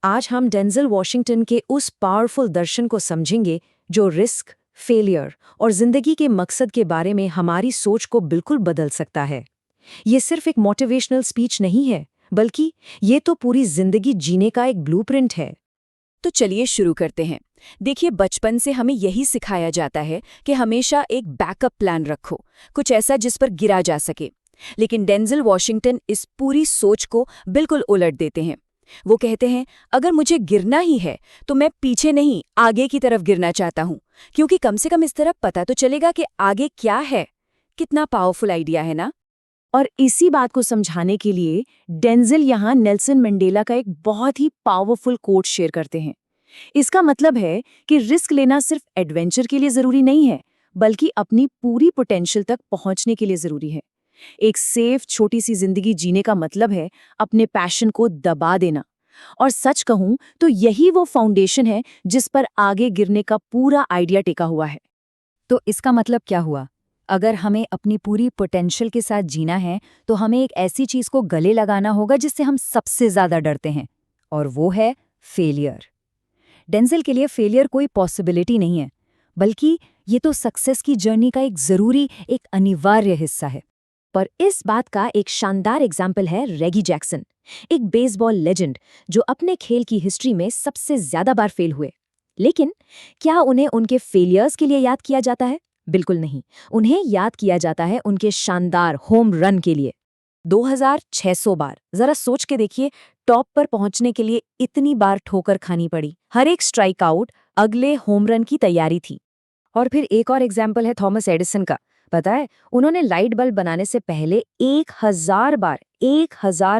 आज हम Denzel Washington के उस पावरफुल दर्शन को समझेंगे जो रिस्क, फेलियर और जिंदगी के मकसद के बारे में हमारी सोच को बिल्कुल बदल सकता है। ये सिर्फ एक मोटिवेशनल स्पीच नहीं है, बल्कि ये तो पूरी जिंदगी जीने का एक ब्लूप्रिंट है। तो चलिए शुरू करते हैं। देखिए, बचपन से हमें यही सिखाया जाता है कि हमेशा एक बैकअप प्लान रखो, कुछ ऐसा जिस पर गिरा जा सके। लेकिन डेंजल वॉशिंगटन इस पूरी सोच को बिल्कुल उलट देते हैं। वो कहते हैं, अगर मुझे गिरना ही है तो मैं पीछे नहीं, आगे की तरफ गिरना चाहता हूँ, क्योंकि कम से कम इस तरफ पता तो चलेगा कि आगे क्या है। कितना पावरफुल आइडिया है ना। और इसी बात को समझाने के लिए डेंजल यहाँ नेल्सन मंडेला का एक बहुत ही पावरफुल कोट शेयर करते हैं। इसका मतलब है कि रिस्क लेना सिर्फ एडवेंचर के लिए जरूरी नहीं है, बल्कि अपनी पूरी पोटेंशियल तक पहुंचने के लिए जरूरी है। एक सेफ छोटी सी जिंदगी जीने का मतलब है अपने पैशन को दबा देना। और सच कहूं तो यही वो फाउंडेशन है जिस पर आगे गिरने का पूरा आइडिया टिका हुआ है। तो इसका मतलब क्या हुआ? अगर हमें अपनी पूरी पोटेंशियल के साथ जीना है तो हमें एक ऐसी चीज को गले लगाना होगा जिससे हम सबसे ज्यादा डरते हैं, और वो है फेलियर। डेंजल के लिए फेलियर कोई पॉसिबिलिटी नहीं है, बल्कि ये तो सक्सेस की जर्नी का एक जरूरी, एक अनिवार्य हिस्सा है। पर इस बात का एक शानदार एग्जाम्पल है रेगी जैक्सन, एक बेसबॉल लेजेंड जो अपने खेल की हिस्ट्री में सबसे ज्यादा बार फेल हुए। लेकिन क्या उन्हें उनके फेलियर्स के लिए याद किया जाता है? बिल्कुल नहीं। उन्हें याद किया जाता है उनके शानदार होम रन के लिए। 2600 बार। जरा सोच के देखिए, टॉप पर पहुंचने के लिए इतनी बार ठोकर खानी पड़ी। हर एक स्ट्राइक आउट अगले होम रन की तैयारी थी। और फिर एक और एग्जाम्पल है थॉमस एडिसन का। पता है, उन्होंने लाइट बल्ब बनाने से पहले 1000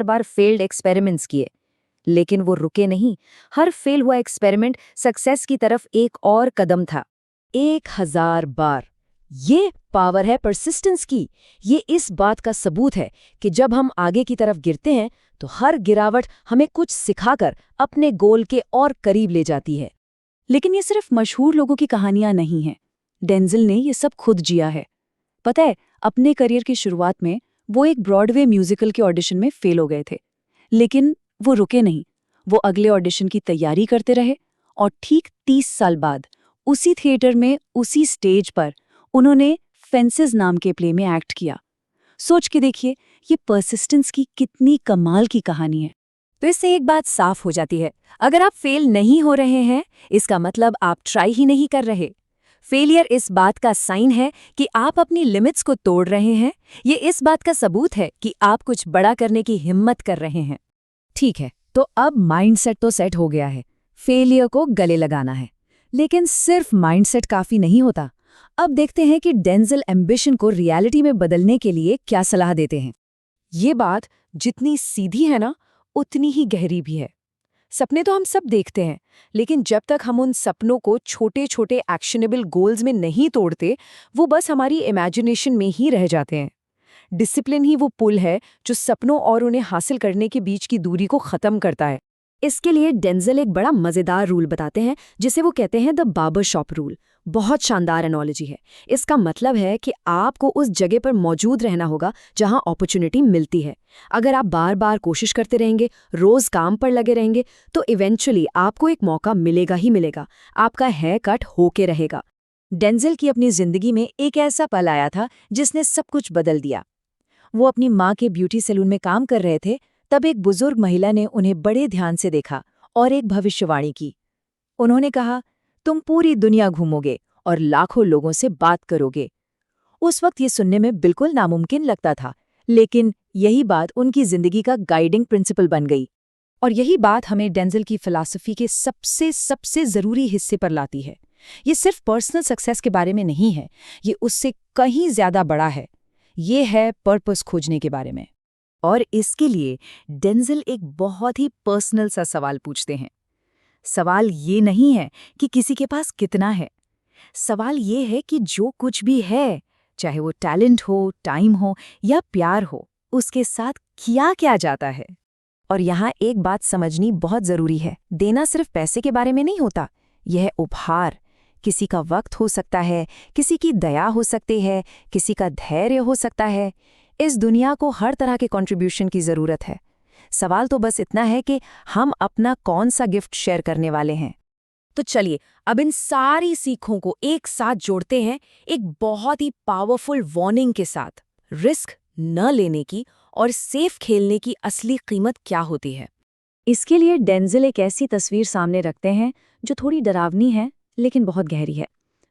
बार फेल्ड एक्सपेरिमेंट्स किए, लेकिन वो रुके नहीं। हर फेल हुआ एक्सपेरिमेंट सक्सेस की तरफ एक और कदम था। 1000 बार। ये पावर है परसिस्टेंस की। ये इस बात का सबूत है कि जब हम आगे की तरफ गिरते हैं तो हर गिरावट हमें कुछ सिखाकर अपने गोल के और करीब ले जाती है। लेकिन ये सिर्फ मशहूर लोगों की कहानियां नहीं हैं। डेंजल ने ये सब खुद जिया है। पता है, अपने करियर की शुरुआत में वो एक ब्रॉडवे म्यूजिकल के ऑडिशन में फेल हो गए थे, लेकिन वो रुके नहीं। वो अगले ऑडिशन की तैयारी करते रहे, और ठीक 30 साल बाद उसी थिएटर में, उसी स्टेज पर उन्होंने फेंसेस नाम के प्ले में एक्ट किया। सोच के देखिए, ये परसिस्टेंस की कितनी कमाल की कहानी है। तो इससे एक बात साफ हो जाती है, अगर आप फेल नहीं हो रहे हैं, इसका मतलब आप ट्राई ही नहीं कर रहे। फेलियर इस बात का साइन है कि आप अपनी लिमिट्स को तोड़ रहे हैं। ये इस बात का सबूत है कि आप कुछ बड़ा करने की हिम्मत कर रहे हैं। ठीक है, तो अब माइंडसेट तो सेट हो गया है, फेलियर को गले लगाना है। लेकिन सिर्फ माइंडसेट काफी नहीं होता। अब देखते हैं कि डेंजल एम्बिशन को रियलिटी में बदलने के लिए क्या सलाह देते हैं। ये बात जितनी सीधी है ना, उतनी ही गहरी भी है। सपने तो हम सब देखते हैं, लेकिन जब तक हम उन सपनों को छोटे छोटे एक्शनेबल गोल्स में नहीं तोड़ते, वो बस हमारी इमेजिनेशन में ही रह जाते हैं। डिसिप्लिन ही वो पुल है जो सपनों और उन्हें हासिल करने के बीच की दूरी को खत्म करता है। इसके लिए डेंजल एक बड़ा मजेदार रूल बताते हैं, जिसे वो कहते हैं द बार्बर शॉप रूल। बहुत शानदार एनोलॉजी है। इसका मतलब है कि आपको उस जगह पर मौजूद रहना होगा जहां अपॉर्चुनिटी मिलती है। अगर आप बार बार कोशिश करते रहेंगे, रोज काम पर लगे रहेंगे, तो इवेंचुअली आपको एक मौका मिलेगा ही मिलेगा। आपका हेयर कट होके रहेगा। डेंजल की अपनी जिंदगी में एक ऐसा पल आया था जिसने सब कुछ बदल दिया। वो अपनी माँ के ब्यूटी सैलून में काम कर रहे थे, तब एक बुजुर्ग महिला ने उन्हें बड़े ध्यान से देखा और एक भविष्यवाणी की। उन्होंने कहा, तुम पूरी दुनिया घूमोगे और लाखों लोगों से बात करोगे। उस वक्त ये सुनने में बिल्कुल नामुमकिन लगता था, लेकिन यही बात उनकी जिंदगी का गाइडिंग प्रिंसिपल बन गई। और यही बात हमें डेंजल की फिलॉसफी के सबसे जरूरी हिस्से पर लाती है। ये सिर्फ पर्सनल सक्सेस के बारे में नहीं है, ये उससे कहीं ज्यादा बड़ा है। ये है पर्पस खोजने के बारे में। और इसके लिए डेंजल एक बहुत ही पर्सनल सा सवाल पूछते हैं। सवाल ये नहीं है कि किसी के पास कितना है। सवाल ये है कि जो कुछ भी है, चाहे वो टैलेंट हो, टाइम हो या प्यार हो, उसके साथ किया क्या जाता है। और यहाँ एक बात समझनी बहुत जरूरी है, देना सिर्फ पैसे के बारे में नहीं होता। यह उपहार किसी का वक्त हो सकता है, किसी की दया हो सकती है, किसी का धैर्य हो सकता है। इस दुनिया को हर तरह के कंट्रीब्यूशन की जरूरत है। सवाल तो बस इतना है कि हम अपना कौन सा गिफ्ट शेयर करने वाले हैं। तो चलिए अब इन सारी सीखों को एक साथ जोड़ते हैं एक बहुत ही पावरफुल वार्निंग के साथ, रिस्क न लेने की और सेफ खेलने की असली कीमत क्या होती है। इसके लिए डेंजिल एक ऐसी तस्वीर सामने रखते हैं जो थोड़ी डरावनी है लेकिन बहुत गहरी है।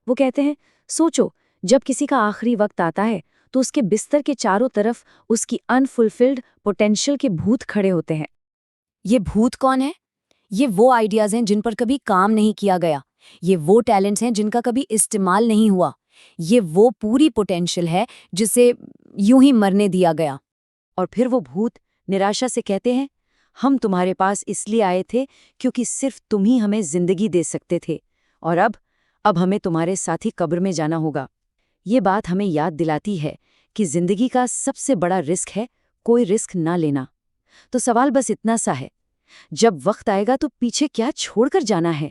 वो कहते हैं, सोचो, जब किसी का आखिरी वक्त आता है तो उसके बिस्तर के चारों तरफ उसकी अनफुलफिल्ड पोटेंशियल के भूत खड़े होते हैं। ये भूत कौन है? ये वो आइडियाज हैं जिन पर कभी काम नहीं किया गया, ये वो टैलेंट्स हैं जिनका कभी इस्तेमाल नहीं हुआ, ये वो पूरी पोटेंशियल है जिसे यूं ही मरने दिया गया। और फिर वो भूत निराशा से कहते हैं, हम तुम्हारे पास इसलिए आए थे क्योंकि सिर्फ तुम ही हमें जिंदगी दे सकते थे, और अब हमें तुम्हारे साथ ही कब्र में जाना होगा। ये बात हमें याद दिलाती है कि जिंदगी का सबसे बड़ा रिस्क है कोई रिस्क ना लेना। तो सवाल बस इतना सा है, जब वक्त आएगा तो पीछे क्या छोड़कर जाना है?